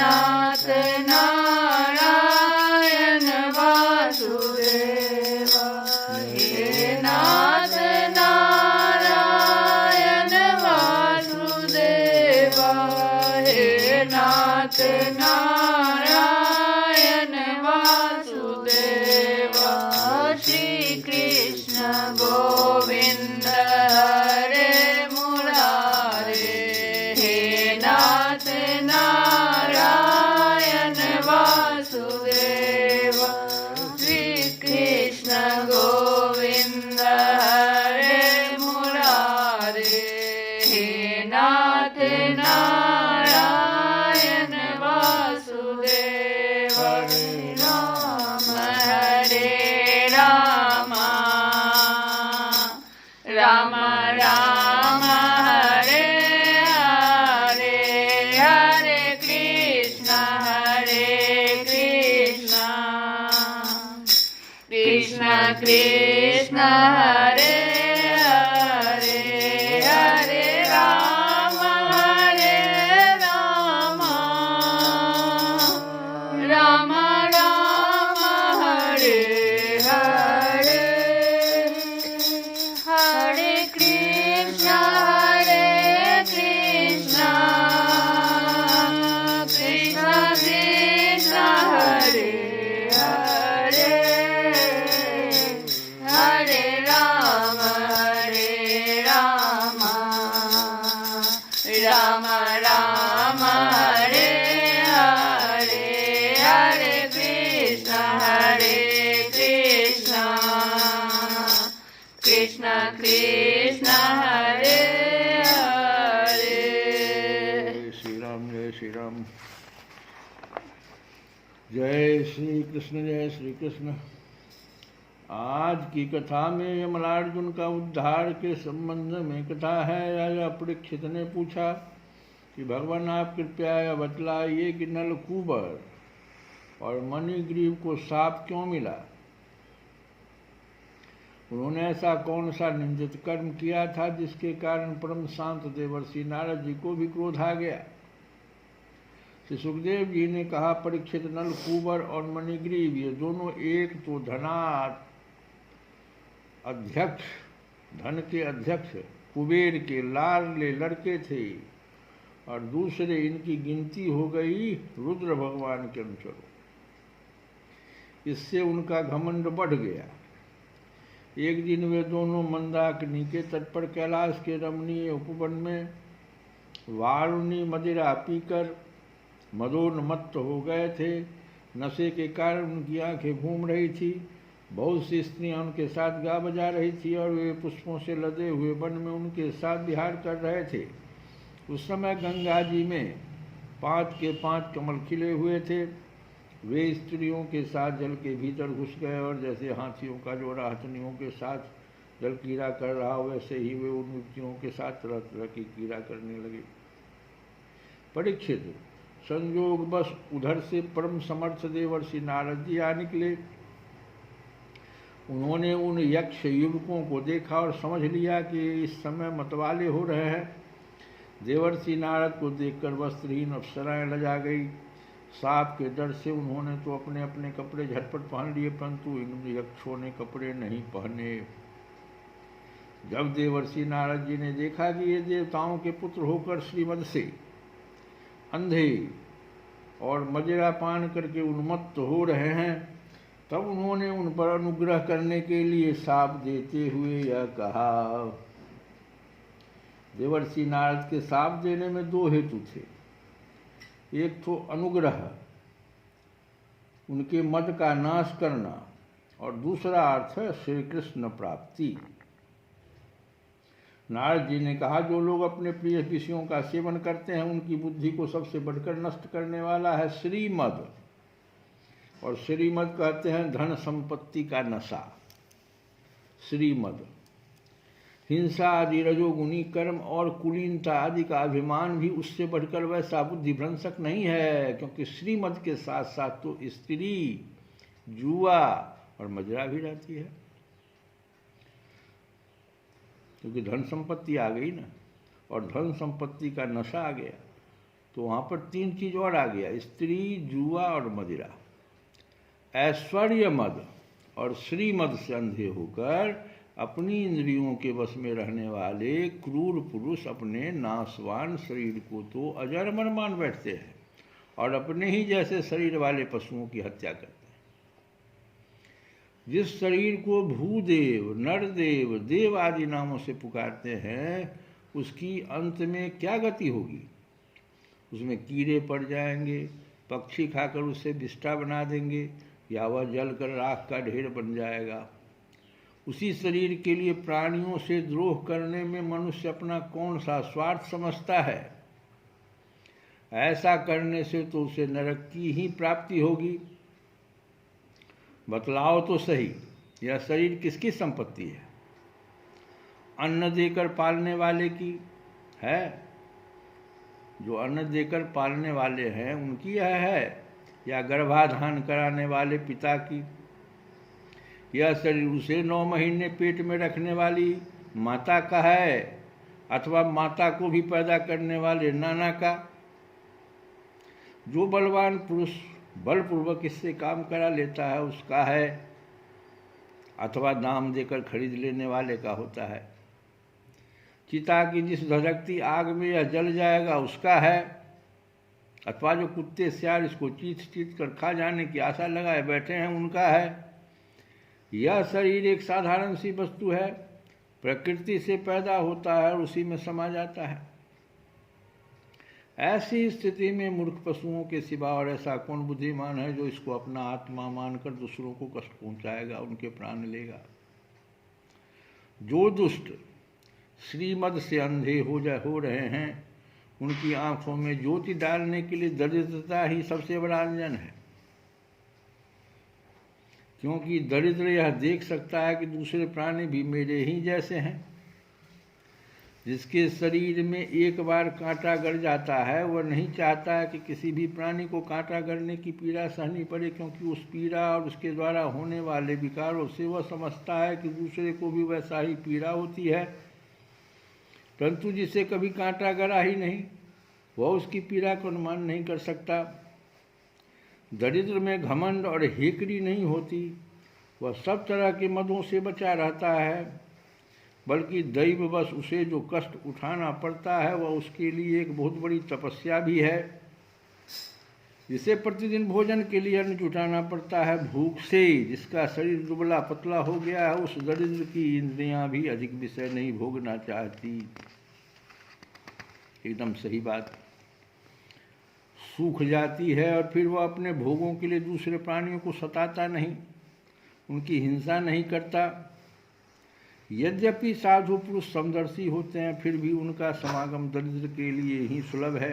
नाथ नारायण वासुदेव, हे नाथ नारायण वासुदेव, हे नाथ नारायण वासुदेव। श्री कृष्ण गोविंद हरे मुरारे, हे नाथ नारायण वासुदेव। श्री कृष्ण गोविंद हरे मुरारे, हे नाथ नारायण वासुदेव। हरे राम राम राम हरे हरे, हरे कृष्ण कृष्ण कृष्ण हरे हरे, हरे राम राम राम हरे हरे, हरे कृष्ण कृष्ण कृष्ण हरे हरे, हरे राम राम राम हरे हरे, हरे कृष्ण कृष्ण कृष्ण हरे हरे। श्री राम, जय श्री राम, जय श्री कृष्ण, जय श्री कृष्ण। आज की कथा में यमलार्जुन का उद्धार के संबंध में कथा है। राजा परीक्षित ने पूछा कि भगवान आप कृपया यह बतलाइए कि नलकूबर और मणिग्रीव को साप क्यों मिला। उन्होंने ऐसा कौन सा निंदित कर्म किया था जिसके कारण परम शांत देवर्षि नारद जी को भी क्रोध आ गया। श्री सुखदेव जी ने कहा, परीक्षित, नलकूबर और मणिग्रीव ये दोनों एक तो धन के अध्यक्ष कुबेर के लाडले लड़के थे और दूसरे इनकी गिनती हो गई रुद्र भगवान के अनुचरों। इससे उनका घमंड बढ़ गया। एक दिन वे दोनों मंदाकिनी के तट पर कैलाश के रमणीय उपवन में वारुणी मदिरा पीकर मदोन्मत्त हो गए थे। नशे के कारण उनकी आंखें घूम रही थी। बहुत सी स्त्रियां उनके साथ गा बजा रही थी और वे पुष्पों से लदे हुए वन में उनके साथ विहार कर रहे थे। उस समय गंगा जी में 5 के 5 कमल खिले हुए थे। वे स्त्रियों के साथ जल के भीतर घुस गए और जैसे हाथियों का जोड़ा हथनियों के साथ जल कीड़ा कर रहा वैसे ही वे उन युक्तियों के साथ तरह तरह की कीड़ा करने लगे। परीक्षित, संयोगवश उधर से परम समर्थ देवर्षि नारद जी आ निकले। उन्होंने उन यक्ष युवकों को देखा और समझ लिया कि इस समय मतवाले हो रहे हैं। देवर्षि नारद को देखकर वस्त्रहीन अप्सराएं लजा गई। सांप के डर से उन्होंने तो अपने अपने कपड़े झटपट पहन लिए, परंतु इन यक्षों ने कपड़े नहीं पहने। जब देवर्षि नारद जी ने देखा कि ये देवताओं के पुत्र होकर श्रीमद से अंधे और मदिरा पान करके उन्मत्त हो रहे हैं, तब उन्होंने उन पर अनुग्रह करने के लिए शाप देते हुए यह कहा। देवर्षि नारद के शाप देने में 2 हेतु थे। एक तो अनुग्रह, उनके मद का नाश करना, और दूसरा अर्थ है श्री कृष्ण प्राप्ति। नारद जी ने कहा, जो लोग अपने प्रिय विषयों का सेवन करते हैं उनकी बुद्धि को सबसे बढ़कर नष्ट करने वाला है श्रीमद। और श्रीमद कहते हैं धन संपत्ति का नशा। श्रीमद हिंसा आदि रजोगुणी कर्म और कुलीनता आदि का अभिमान भी उससे बढ़कर वैसा बुद्धि भ्रंशक नहीं है, क्योंकि श्रीमद के साथ साथ तो स्त्री, जुआ और मदिरा भी रहती है। क्योंकि धन संपत्ति आ गई ना, और धन संपत्ति का नशा आ गया। तो वहाँ पर 3 चीज और आ गया, स्त्री, जुआ और मदिरा। ऐश्वर्य मद और श्रीमद से अंधे होकर अपनी इंद्रियों के वश में रहने वाले क्रूर पुरुष अपने नाशवान शरीर को तो अजर अमर मान बैठते हैं और अपने ही जैसे शरीर वाले पशुओं की हत्या करते हैं। जिस शरीर को भूदेव, नरदेव, देव आदि नामों से पुकारते हैं, उसकी अंत में क्या गति होगी? उसमें कीड़े पड़ जाएंगे, पक्षी खाकर उसे विष्ठा बना देंगे, या वह जलकर राख का ढेर बन जाएगा। उसी शरीर के लिए प्राणियों से द्रोह करने में मनुष्य अपना कौन सा स्वार्थ समझता है? ऐसा करने से तो उसे नरक की ही प्राप्ति होगी। बतलाओ तो सही, यह शरीर किसकी संपत्ति है? अन्न देकर पालने वाले की है? जो अन्न देकर पालने वाले हैं उनकी यह है, या गर्भाधान कराने वाले पिता की? यह शरीर उसे 9 महीने पेट में रखने वाली माता का है, अथवा माता को भी पैदा करने वाले नाना का? जो बलवान पुरुष बलपूर्वक इससे काम करा लेता है उसका है, अथवा दाम देकर खरीद लेने वाले का होता है? चिता की जिस धधकती आग में यह जल जाएगा उसका है, अथवा जो कुत्ते सियार इसको चीत चीत कर खा जाने की आशा लगाए बैठे हैं उनका है? यह शरीर एक साधारण सी वस्तु है, प्रकृति से पैदा होता है और उसी में समा जाता है। ऐसी स्थिति में मूर्ख पशुओं के सिवा और ऐसा कौन बुद्धिमान है जो इसको अपना आत्मा मानकर दूसरों को कष्ट पहुंचाएगा, उनके प्राण लेगा? जो दुष्ट श्रीमद से अंधे हो रहे हैं, उनकी आंखों में ज्योति डालने के लिए दरिद्रता ही सबसे बड़ा अंजन है। क्योंकि दरिद्र यह देख सकता है कि दूसरे प्राणी भी मेरे ही जैसे हैं। जिसके शरीर में एक बार कांटा गड़ जाता है वह नहीं चाहता है कि किसी भी प्राणी को कांटा गड़ने की पीड़ा सहनी पड़े, क्योंकि उस पीड़ा और उसके द्वारा होने वाले विकारों से वह समझता है कि दूसरे को भी वैसा ही पीड़ा होती है। परंतु जिसे कभी कांटा गड़ा ही नहीं, वह उसकी पीड़ा को अनुमान नहीं कर सकता। दरिद्र में घमंड और हेकड़ी नहीं होती, वह सब तरह के मदों से बचा रहता है, बल्कि दैववश उसे जो कष्ट उठाना पड़ता है वह उसके लिए एक बहुत बड़ी तपस्या भी है। जिसे प्रतिदिन भोजन के लिए अन्न जुटाना पड़ता है भूख से, जिसका शरीर दुबला पतला हो गया है, उस दरिद्र की इंद्रियां भी अधिक विषय नहीं भोगना चाहती। एकदम सही बात। सूख जाती है और फिर वह अपने भोगों के लिए दूसरे प्राणियों को सताता नहीं, उनकी हिंसा नहीं करता। यद्यपि साधु पुरुष समदर्शी होते हैं, फिर भी उनका समागम दरिद्र के लिए ही सुलभ है,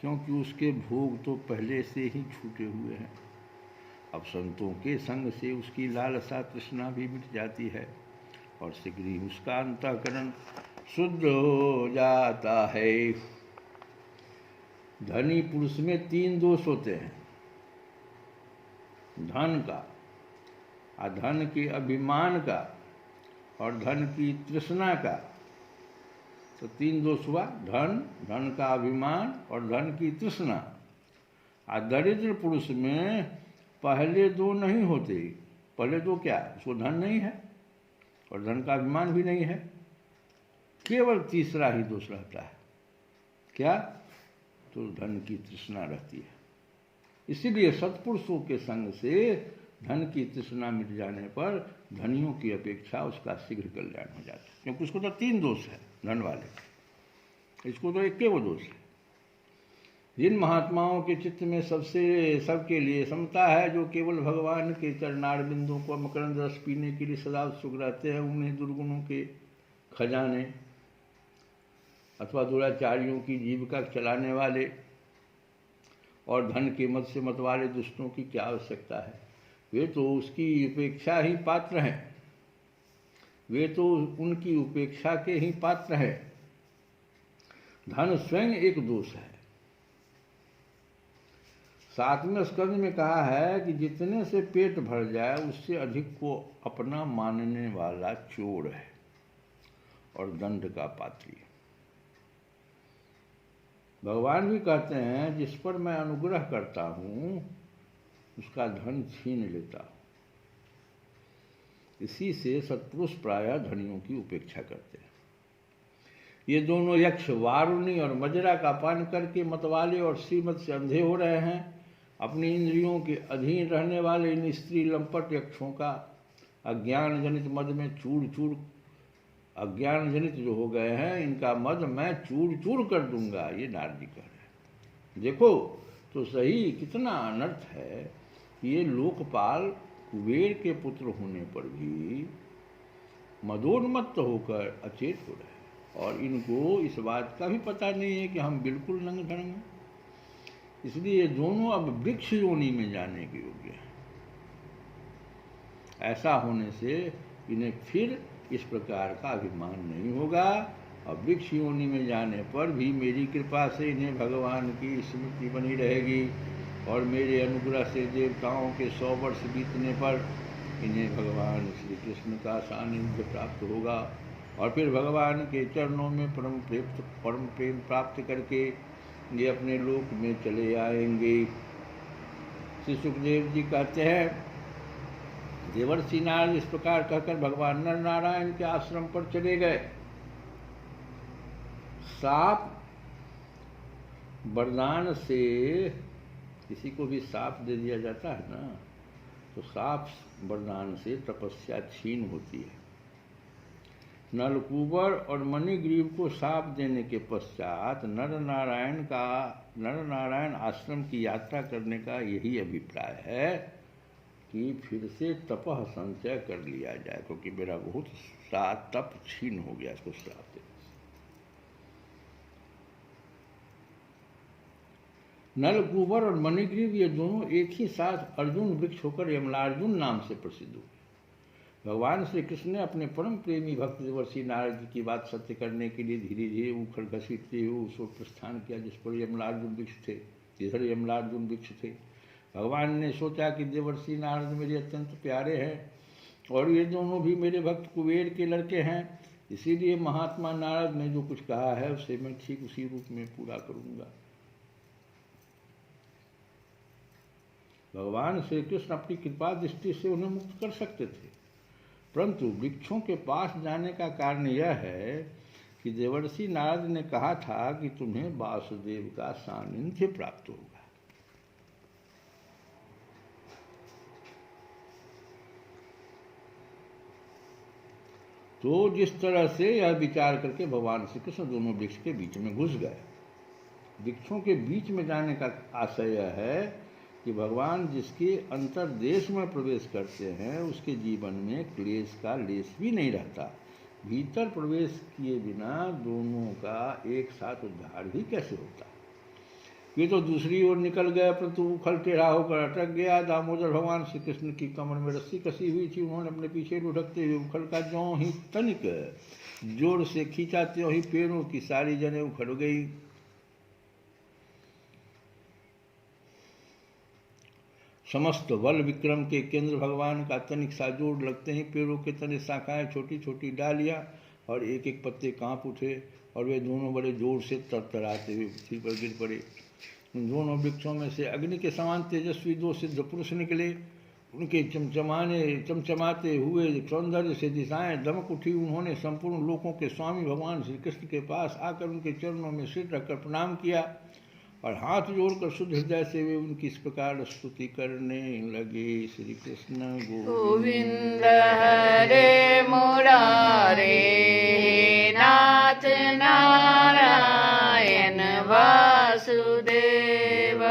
क्योंकि उसके भोग तो पहले से ही छूटे हुए हैं। अब संतों के संग से उसकी लालसा तृष्णा भी मिट जाती है और शीघ्र ही उसका अंतःकरण शुद्ध हो जाता है। धनी पुरुष में 3 दोष होते हैं, धन का, धन के अभिमान का और धन की तृष्णा का। तो 3 दोष हुआ, धन, धन का अभिमान और धन की तृष्णा। दरिद्र पुरुष में पहले 2 नहीं होते। पहले 2 क्या? उसको धन नहीं है और धन का अभिमान भी नहीं है, केवल तीसरा ही दोष रहता है। क्या? तो धन की तृष्णा रहती है। इसीलिए सत्पुरुषों के संग से धन की तृष्णा मिट जाने पर धनियों की अपेक्षा उसका शीघ्र कल्याण हो जाता है, क्योंकि उसको तो 3 दोष है धन वाले, इसको तो एक वो दोष है। जिन महात्माओं के चित्त में सबके लिए समता है, जो केवल भगवान के चरणार बिंदुओं को मकरंद रस पीने के लिए सदा उत्सुक रहते हैं, उन्हें दुर्गुणों के खजाने अथवा दुराचारियों की जीविका चलाने वाले और धन के मद से मतवाले दुष्टों की क्या आवश्यकता है? वे तो उसकी उपेक्षा ही पात्र हैं, वे तो उनकी उपेक्षा के ही पात्र हैं। धन स्वयं एक दोष है। 7वें स्कंद में कहा है कि जितने से पेट भर जाए उससे अधिक को अपना मानने वाला चोर है और दंड का पात्री। भगवान भी कहते हैं जिस पर मैं अनुग्रह करता हूँ उसका धन छीन लेता हूँ। इसी से सत्पुरुष प्रायः धनियों की उपेक्षा करते हैं। ये दोनों यक्ष वारुणी और मजरा का पान करके मतवाले और श्रीमत से अंधे हो रहे हैं। अपनी इंद्रियों के अधीन रहने वाले इन स्त्री लंपट यक्षों का अज्ञान जनित मद में चूर अज्ञान जनित जो हो गए हैं, इनका मद मैं चूर चूर कर दूंगा, ये नारद जी कह रहे हैं। देखो तो सही कितना अनर्थ है। ये लोकपाल कुबेर के पुत्र होने पर भी मदोन्मत्त होकर अचेत हो रहे हैं और इनको इस बात का भी पता नहीं है कि हम बिल्कुल नंग धड़ंग हैं। इसलिए ये दोनों अब वृक्ष योनि में जाने के योग्य हैं। ऐसा होने से इन्हें फिर इस प्रकार का अभिमान नहीं होगा और वृक्ष योनि में जाने पर भी मेरी कृपा से इन्हें भगवान की स्मृति बनी रहेगी और मेरे अनुग्रह से देवताओं के 100 वर्ष बीतने पर इन्हें भगवान श्री कृष्ण का सानिध्य प्राप्त होगा और फिर भगवान के चरणों में परम प्रेम प्राप्त करके ये अपने लोक में चले आएंगे। श्री सुखदेव जी कहते हैं, देवर्षि नारद इस प्रकार कहकर भगवान नर नारायण के आश्रम पर चले गए। साप वरदान से किसी को भी साप दे दिया जाता है ना, तो साप वरदान से तपस्या छीन होती है। नलकूबर और मणिग्रीव को साप देने के पश्चात नर नारायण आश्रम की यात्रा करने का यही अभिप्राय है कि फिर से तपः संचय कर लिया जाए, क्योंकि मेरा बहुत सा तप छीन हो गया इसको श्राप देने से। नलकूबर और मणिग्रीव ये दोनों एक ही साथ अर्जुन वृक्ष होकर यमलार्जुन नाम से प्रसिद्ध हुए। भगवान श्री कृष्ण ने अपने परम प्रेमी भक्त देवर्षि नारद जी की बात सत्य करने के लिए धीरे धीरे उखड़ घसीटते हुए उस ओर प्रस्थान किया जिस पर यमलार्जुन वृक्ष थे, जिधर यमलार्जुन वृक्ष थे। भगवान ने सोचा कि देवर्षि नारद मेरे अत्यंत प्यारे हैं और ये दोनों भी मेरे भक्त कुबेर के लड़के हैं, इसीलिए महात्मा नारद ने जो कुछ कहा है उसे मैं ठीक उसी रूप में पूरा करूंगा। भगवान श्री कृष्ण अपनी कृपा दृष्टि से उन्हें मुक्त कर सकते थे, परंतु वृक्षों के पास जाने का कारण यह है कि देवर्षि नारद ने कहा था कि तुम्हें वासुदेव का सानिध्य प्राप्त होगा। तो जिस तरह से यह विचार करके भगवान श्री कृष्ण दोनों वृक्ष के बीच में घुस गए। वृक्षों के बीच में जाने का आशय यह है कि भगवान जिसके अंतर्देश में प्रवेश करते हैं उसके जीवन में क्लेश का लेश भी नहीं रहता। भीतर प्रवेश किए बिना दोनों का एक साथ उद्धार भी कैसे होता। ये तो दूसरी ओर निकल गया, परंतु उखल टेढ़ा होकर अटक गया। दामोदर भगवान श्री कृष्ण की कमर में रस्सी कसी हुई थी, उन्होंने अपने पीछे लुढ़कते हुए उखल का ज्यों ही तनिक जोर से खींचा त्यों ही पैरों की सारी जनें उखड़ गई। समस्त बल विक्रम के केंद्र भगवान का तनिक सा जोड़ लगते ही पैरों के तने शाखाएं छोटी छोटी डालियां और एक एक पत्ते कांप उठे और वे दोनों बड़े जोर से तरतराते हुए पृथ्वी पर गिर पड़े। उन दोनों वृक्षों में से अग्नि के समान तेजस्वी 2 सिद्ध पुरुष निकले। उनके चमचमाते हुए सौंदर्य से दिशाएं दमक उठी। उन्होंने संपूर्ण लोकों के स्वामी भगवान श्री कृष्ण के पास आकर उनके चरणों में सिर रखकर प्रणाम किया और हाथ जोड़कर शुद्ध हृदय से वे उनकी इस प्रकार स्तुति करने लगे। श्री कृष्ण गोविंद हरे मुरारे नाथ नारायण वासुदेव।